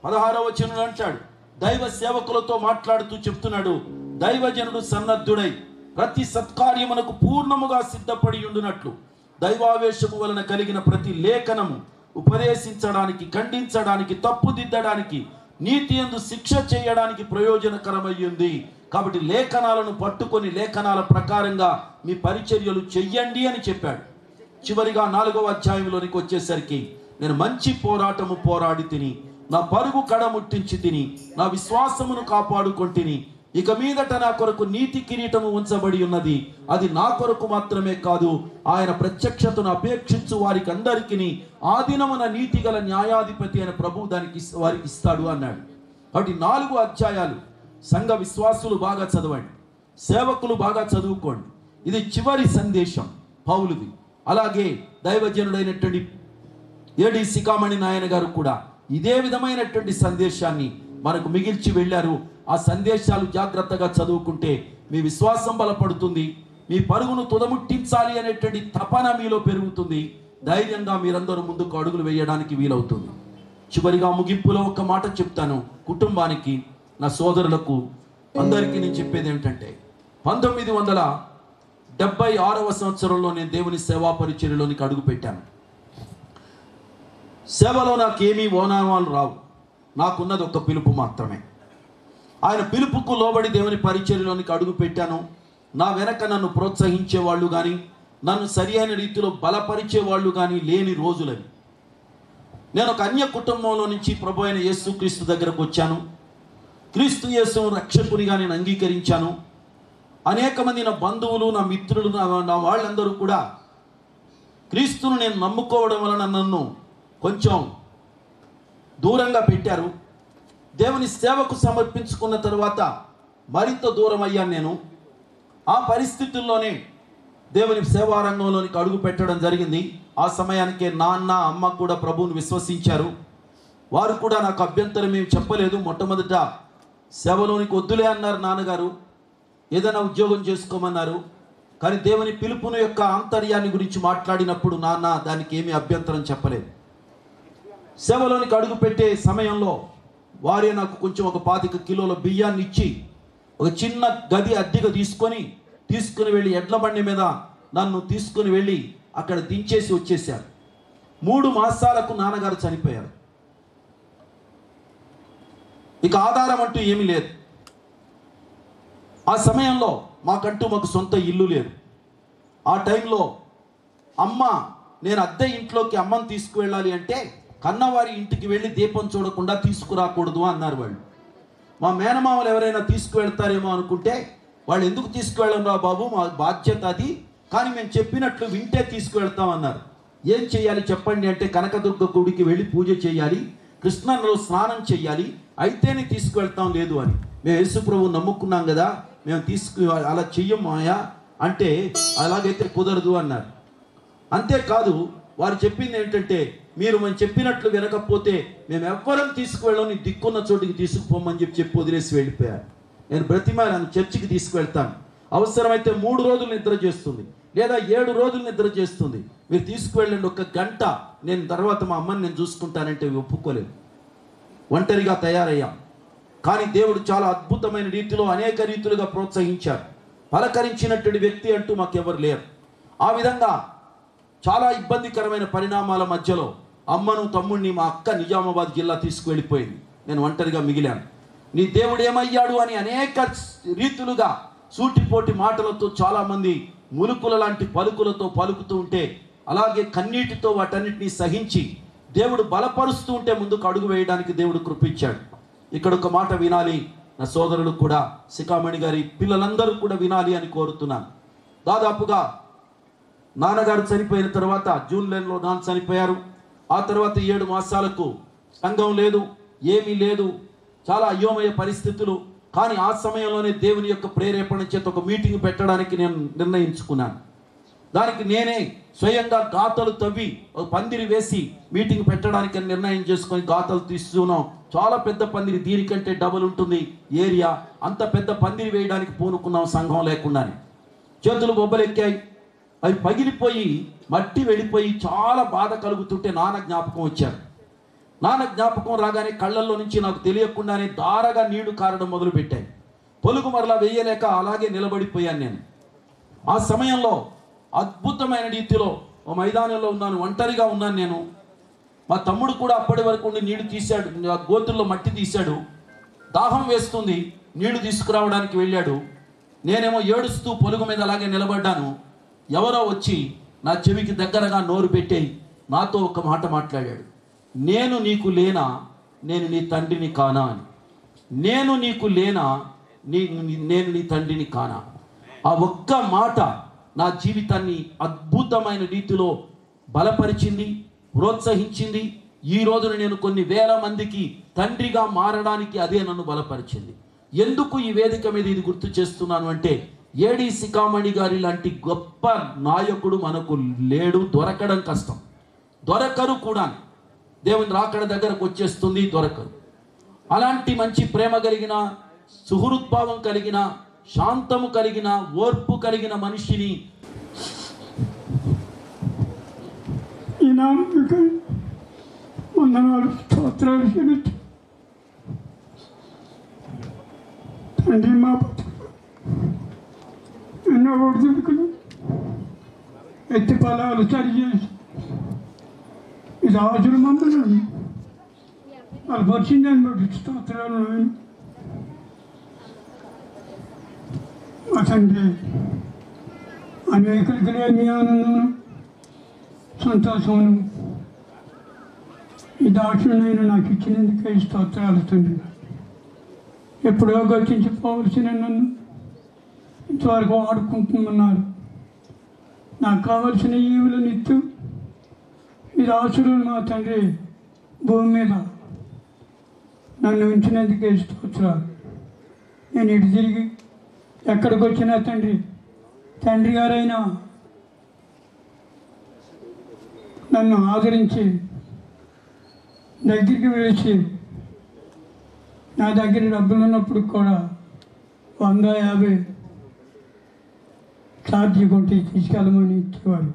16వ వచనంలో అంటాడు, దైవ సేవకులతో మాట్లాడుతూ చెప్తున్నాడు, దైవజనుడు సన్నద్ధుడై ప్రతి సత్కార్యమునకు పూర్ణముగా సిద్ధపడి ఉండునట్లు దైవావేశము వలన కలిగిన ప్రతి లేఖనము ఉపదేశించడానికి, ఖండించడానికి, తప్పుదిద్దడానికి, నీతి యందు శిక్ష చేయడానికి ప్రయోజనకరమయ్యింది. కాబట్టి లేఖనాలను పట్టుకొని లేఖనాల ప్రకారంగా మీ పరిచర్యలు చెయ్యండి అని చెప్పాడు. చివరిగా 4వ అధ్యాయంలోనికి వచ్చేసరికి, నేను మంచి పోరాటము పోరాడి తిని, నా పరుగు కడముట్టించి తిని, నా విశ్వాసమును కాపాడుకొంటిని. ఇక మీదట నా కొరకు నీతి కిరీటము ఉంచబడి ఉన్నది. అది నా కొరకు మాత్రమే కాదు, ఆయన ప్రత్యక్షతను అపేక్షించు వారికి అందరికీ ఆ దినమున నీతి గల న్యాయాధిపతి అయిన ప్రభువు వారికి ఇస్తాడు అన్నాడు. కాబట్టి 4 అధ్యాయాలు సంఘ విశ్వాసులు బాగా చదవండి, సేవకులు బాగా చదువుకోండి. ఇది చివరి సందేశం పౌలుది. అలాగే దైవజనుడైనటువంటి ఏడి సికామణి నాయన గారు కూడా ఇదే విధమైనటువంటి సందేశాన్ని మనకు మిగిల్చి వెళ్ళారు. ఆ సందేశాలు జాగ్రత్తగా చదువుకుంటే మీ విశ్వాసం బలపడుతుంది, మీ పరుగును తుదముట్టించాలి అనేటువంటి తపన మీలో పెరుగుతుంది. ధైర్యంగా మీరందరూ ముందుకు అడుగులు వేయడానికి వీలవుతుంది. చివరిగా ముగింపులో ఒక మాట చెప్తాను. కుటుంబానికి, నా సోదరులకు అందరికీ నేను చెప్పేది ఏంటంటే, 1976వ సంవత్సరంలో నేను దేవుని సేవా పరిచర్యలోనికి అడుగు పెట్టాను. సేవలో నాకేమీ ఓనామాలు రావు, నాకున్నది ఒక పిలుపు మాత్రమే. ఆయన పిలుపుకు లోబడి దేవుని పరిచర్యలోనికి అడుగు పెట్టాను. నా వెనక నన్ను ప్రోత్సహించేవాళ్ళు కానీ, నన్ను సరి అయిన రీతిలో బలపరిచేవాళ్ళు కానీ లేని రోజులని. నేను ఒక అన్య కుటుంబంలో నుంచి ప్రభు అయిన యేసుక్రీస్తు దగ్గరకు వచ్చాను. క్రీస్తు యేసును రక్షకునిగా నేను అంగీకరించాను. అనేక మంది నా బంధువులు, నా మిత్రులు, నా వాళ్ళందరూ కూడా క్రీస్తును నేను నమ్ముకోవడం వలన నన్ను కొంచెం దూరంగా పెట్టారు. దేవుని సేవకు సమర్పించుకున్న తర్వాత మరింత దూరం అయ్యాను నేను. ఆ పరిస్థితుల్లోనే దేవుని సేవా రంగంలోనికి అడుగు పెట్టడం జరిగింది. ఆ సమయానికే నాన్న, అమ్మ కూడా ప్రభువుని విశ్వసించారు. వారు కూడా నాకు అభ్యంతరం ఏమి చెప్పలేదు. మొట్టమొదట సేవలోనికి వద్దులే అన్నారు నాన్నగారు, ఏదైనా ఉద్యోగం చేసుకోమన్నారు. కానీ దేవుని పిలుపుని యొక్క ఆంతర్యాన్ని గురించి మాట్లాడినప్పుడు నాన్న దానికి ఏమీ అభ్యంతరం చెప్పలేదు. సేవలోనికి అడుగు పెట్టే సమయంలో వారే నాకు కొంచెం ఒక 25 కిలోల బియ్యాన్ని ఇచ్చి ఒక చిన్న గది అద్దెగా తీసుకొని వెళ్ళి ఎడ్ల బండి మీద నన్ను తీసుకుని వెళ్ళి అక్కడ దించేసి వచ్చేసారు. 3 మాసాలకు నాన్నగారు చనిపోయారు. ఇక ఆధారం అంటూ ఏమీ లేదు. ఆ సమయంలో మాకు సొంత ఇల్లు లేదు. ఆ టైంలో అమ్మ, నేను అద్దె ఇంట్లోకి అమ్మని తీసుకువెళ్ళాలి అంటే కన్నవారి ఇంటికి వెళ్ళి దీపం చూడకుండా తీసుకురాకూడదు అన్నారు వాళ్ళు. మా మేనమామలు ఎవరైనా తీసుకువెళ్తారేమో అనుకుంటే, వాళ్ళు ఎందుకు తీసుకువెళ్ళం రా బాబు, మా బాధ్యత అది, కానీ మేము చెప్పినట్లు వింటే తీసుకువెళ్తామన్నారు. ఏం చేయాలి చెప్పండి అంటే, కనకదుర్గ గుడికి వెళ్ళి పూజ చేయాలి, కృష్ణలో స్నానం చేయాలి, అయితేనే తీసుకువెళ్తాం, లేదు అని. మేము యేసుప్రభు నమ్ముకున్నాం కదా, మేము అలా చెయ్యం మాయా అంటే, అలాగైతే కుదరదు అన్నారు. అంతేకాదు వారు చెప్పింది ఏంటంటే, మీరు మనం చెప్పినట్లు వినకపోతే మేము ఎవ్వరం తీసుకువెళ్ళం, నీ దిక్కున్న చోటికి తీసుకుపోమని చెప్పి వదిలేసి వెళ్ళిపోయారు. నేను బ్రతిమాలను, చర్చికి తీసుకువెళ్తాను, అవసరమైతే 3 రోజులు నిద్ర చేస్తుంది లేదా 7 రోజులు నిద్ర చేస్తుంది, మీరు తీసుకువెళ్ళండి, 1 గంట నేను తర్వాత మా అమ్మని నేను చూసుకుంటానంటే ఒప్పుకోలేదు. ఒంటరిగా తయారయ్యాం. కానీ దేవుడు చాలా అద్భుతమైన రీతిలో అనేక రీతులుగా ప్రోత్సహించారు. పలకరించినటువంటి వ్యక్తి అంటూ మాకెవరు లేరు. ఆ విధంగా చాలా ఇబ్బందికరమైన పరిణామాల మధ్యలో అమ్మను, తమ్ముడిని మా అక్క నిజామాబాద్ జిల్లా తీసుకువెళ్ళిపోయింది. నేను ఒంటరిగా మిగిలాను. నీ దేవుడు ఏమయ్యాడు అని అనేక రీతులుగా సూటిపోటి మాటలతో చాలామంది ములుకుల లాంటి పలుకులతో పలుకుతూ ఉంటే, అలాగే కన్నీటితో వాటన్నిటినీ సహించి దేవుడు బలపరుస్తూ ఉంటే ముందుకు అడుగు వేయడానికి దేవుడు కృపించాడు. ఇక్కడ ఒక మాట వినాలి, నా సోదరులు కూడా, సికామణి గారి పిల్లలందరూ కూడా వినాలి అని కోరుతున్నాను. దాదాపుగా నాన్నగారు చనిపోయిన తర్వాత జూన్ నెలలో నాన్న చనిపోయారు. ఆ తర్వాత 7 మాసాలకు సంఘం లేదు, ఏమీ లేదు, చాలా అయోమయ పరిస్థితులు. కానీ ఆ సమయంలోనే దేవుని యొక్క ప్రేరేపణ చేత ఒక మీటింగ్ పెట్టడానికి నేను నిర్ణయించుకున్నాను. దానికి నేనే స్వయంగా గాతలు తవ్వి ఒక పందిరి వేసి మీటింగ్ పెట్టడానికి నిర్ణయం చేసుకొని గాతలు తీస్తున్నాం. చాలా పెద్ద పందిరి, దీనికంటే డబుల్ ఉంటుంది ఏరియా. అంత పెద్ద పందిరి వేయడానికి పూనుకున్నాం సంఘం లేకుండానే. చేతులు బొబ్బలెక్కాయి. అవి పగిలిపోయి మట్టి వెళ్ళిపోయి చాలా బాధ కలుగుతుంటే నాన్న జ్ఞాపకం వచ్చారు. నాన్న జ్ఞాపకం రాగానే కళ్ళల్లో నుంచి నాకు తెలియకుండానే దారగా నీళ్లు కారడం మొదలుపెట్టాయి. పొలుగు మరలా వేయలేక అలాగే నిలబడిపోయాను నేను. ఆ సమయంలో అద్భుతమైన రీతిలో ఓ మైదానంలో ఉన్నాను, ఒంటరిగా ఉన్నాను నేను. మా తమ్ముడు కూడా అప్పటి వరకు ఉండి నీళ్లు తీశాడు, గోతుల్లో మట్టి తీశాడు. దాహం వేస్తుంది, నీళ్లు తీసుకురావడానికి వెళ్ళాడు. నేనేమో ఏడుస్తూ పొలుగు మీద అలాగే నిలబడ్డాను. ఎవరో వచ్చి నా చెవికి దగ్గరగా నోరు పెట్టేయి నాతో ఒక మాట మాట్లాడాడు. నేను నీకు లేనా, నేను నీ తండ్రిని కానా అని. నేను నీకు లేనా, నేను నీ తండ్రిని కానా. ఆ ఒక్క మాట నా జీవితాన్ని అద్భుతమైన రీతిలో బలపరిచింది, ప్రోత్సహించింది. ఈ రోజున నేను కొన్ని వేల మందికి తండ్రిగా మారడానికి అదే నన్ను బలపరిచింది. ఎందుకు ఈ వేదిక మీద ఇది గుర్తు చేస్తున్నాను అంటే, ఏడి సికామణి గారి లాంటి గొప్ప నాయకుడు మనకు లేడు, దొరకడం కష్టం. దొరకరు కూడా, దేవుని రాకడ దగ్గరకు వచ్చేస్తుంది, దొరకరు. అలాంటి మంచి ప్రేమ కలిగిన, సుహృద్భావం కలిగిన, శాంతము కలిగిన, ఓర్పు కలిగిన మనిషిని ఈ నామకు వందనాలు, స్తోత్రాలు చెల్లించు. తండ్రి, మా బతుకులు ఎన్నో ఒడిదుడుకులు, ఎత్తి పొలాలు సరిచేసి ఈ రాజుల మమ్మల్ని బలపరిచిందని బట్టి స్తోత్రాలు. మా తండ్రి అనేకులకి లేని ఆనందం, సంతోషమును ఈ దాక్షిణ్యమైన నాకు ఇచ్చినందుకే స్తోత్రాలు తండ్రి. ఎప్పుడో గతించిపోవలసిన నన్ను ఇంతవరకు ఆడుకుంటున్నారు. నాకు కావలసిన ఈవులను ఇస్తూ ఈ రాసులు మా తండ్రి భూమి మీద నన్ను ఉంచినందుకే స్తోత్రాలు. నేను ఇటు తిరిగి ఎక్కడికి వచ్చినా తండ్రి గారైనా నన్ను ఆదరించి దగ్గరికి వేసి నా దగ్గర డబ్బులు ఉన్నప్పుడు కూడా 150 ఛార్జీ కొట్టి తీసుకెళ్ళమని ఇచ్చేవాడు.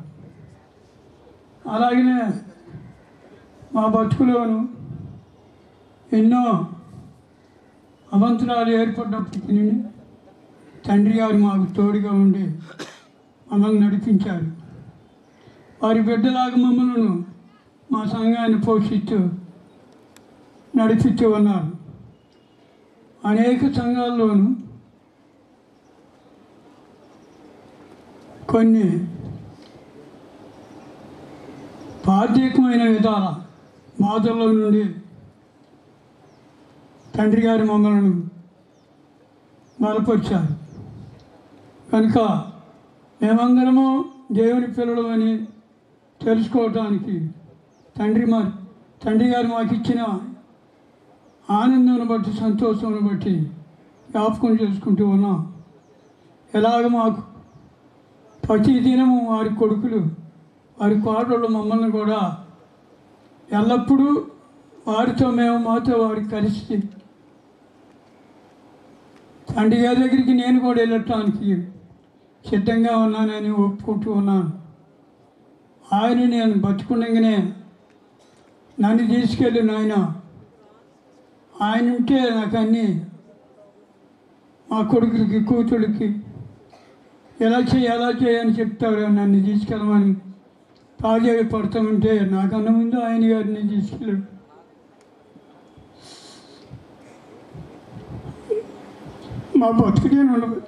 అలాగనే మా బతుకులోను ఎన్నో అవంతరాలు ఏర్పడినప్పటికీ తండ్రి గారు మాకు తోడుగా ఉండి మమ్మల్ని నడిపించారు. వారి బిడ్డలాగా మమ్మల్ని మా సంఘాన్ని పోషిస్తూ నడిపిస్తూ ఉన్నారు. అనేక సంఘాల్లోనూ కొన్ని బాధ్యతమైన విధాల బాధల్లో నుండి తండ్రి గారు మమ్మల్ని బలపరిచారు. కనుక మేమందరము దేవుని పిల్లలు అని తెలుసుకోవటానికి తండ్రి గారు మాకు ఇచ్చిన ఆనందాన్ని బట్టి, సంతోషాన్ని బట్టి జ్ఞాపకం చేసుకుంటూ ఉన్నాం. ఎలాగ మాకు ప్రతి దినము వారి కొడుకులు, వారి కోడళ్ళు మమ్మల్ని కూడా ఎల్లప్పుడూ వారితో మాతో వారికి కలిసి తండ్రి గారి దగ్గరికి నేను కూడా వెళ్ళటానికి సిద్ధంగా ఉన్నానని ఒప్పుకుంటూ ఉన్నాను. ఆయన నేను బతుకుండగానే నన్ను తీసుకెళ్ళి నాయన, ఆయన ఉంటే నాకు అన్నీ మా కొడుకులకి, కూతుళ్ళకి ఎలా చేయని చెప్తారు. నన్ను తీసుకెళ్ళమని తాజాగా పడతామంటే నాకన్నా ముందు ఆయన గారిని తీసుకెళ్ళాడు. మా బతుకునే ఉండదు,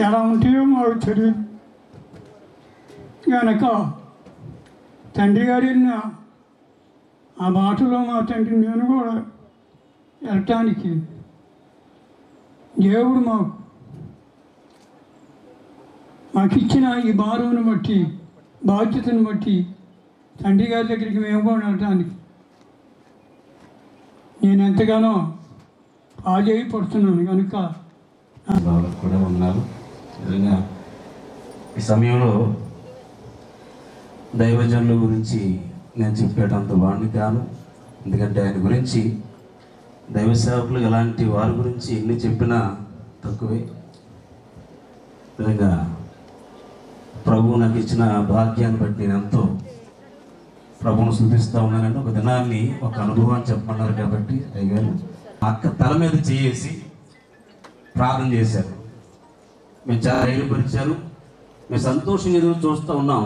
ఎలా ఉంటాయో మాకు తెలియదు. కనుక తండ్రి గారి ఆ బాటలో మా తండ్రి నేను కూడా వెళ్ళటానికి దేవుడు మాకు ఇచ్చిన ఈ భారమును బట్టి, బాధ్యతను బట్టి తండ్రి గారి దగ్గరికి మేము కూడా వెళ్ళటానికి నేను ఎంతగానో పడుతున్నాను. కనుక వాళ్ళకు కూడా ఉన్నారు. నిజంగా ఈ సమయంలో దైవజనుల గురించి నేను చెప్పేటంత వాడిని కాను. ఎందుకంటే ఆయన గురించి, దైవ సేవకులు ఎలాంటి వారి గురించి ఎన్ని చెప్పినా తక్కువే. నిజంగా ప్రభువు నాకు ఇచ్చిన భాగ్యాన్ని బట్టి నేను ఎంతో ప్రభువును స్తుతిస్తూ ఉన్నానండి. ఒక దినాన్ని ఒక అనుభవాన్ని చెప్పమన్నారు కాబట్టి అయ్యగారు అక్క తల మీద చేసి ప్రార్థన చేశారు. మేము చాలా ధైర్యపరిచారు. మేము సంతోషంగా ఎదురు చూస్తూ ఉన్నాం.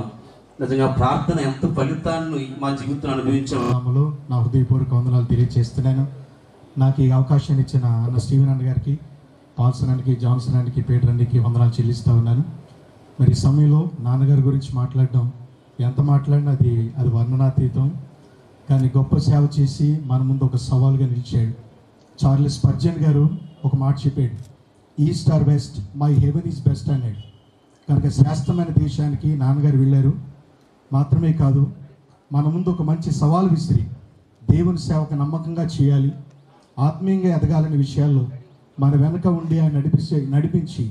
నిజంగా ప్రార్థన ఎంత ఫలితాన్ని మా జీవితంలో అనుభవించాము. నా హృదయపూర్వక వందనాలు తెలియజేస్తున్నాను. నాకు ఈ అవకాశాన్ని ఇచ్చిన అన్న స్టీవెన్ అన్న గారికి, పాల్సన్ అన్నకి, జాన్సన్ అన్నకి, పీటర్ అన్నకి వందనాలు చెల్లిస్తూ ఉన్నాను. మరి ఈ సమయంలో నాన్నగారి గురించి మాట్లాడడం ఎంత మాట్లాడినా అది వర్ణనాతీతం. కానీ గొప్ప సేవ చేసి మన ముందు ఒక సవాల్గా నిలిచాడు. చార్లెస్ స్పర్జన్ గారు ఒక మాట చెప్పాడు, east or west, my heaven is best అన్నాడు. కనుక శ్రేష్టమైన దేశానికి నాన్నగారు వెళ్ళారు. మాత్రమే కాదు, మన ముందు ఒక మంచి సవాల్ విసిరి దేవుని సేవకు నమ్మకంగా చేయాలి, ఆత్మీయంగా ఎదగాలనే విషయాల్లో మన వెనక ఉండి ఆయన నడిపించి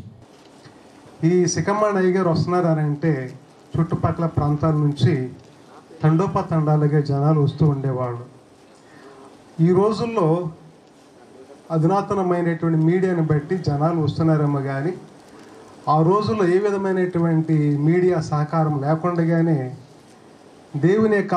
ఈ సికమ్మయ్య గారు వస్తున్నారని అంటే చుట్టుపక్కల ప్రాంతాల నుంచి తండోపతండాలుగా జనాలు వస్తూ ఉండేవాళ్ళు. ఈ రోజుల్లో అధునాతనమైనటువంటి మీడియాని బట్టి జనాలు వస్తున్నారేమో కానీ ఆ రోజుల్లో ఏ విధమైనటువంటి మీడియా సహకారం లేకుండానే దేవుని యొక్క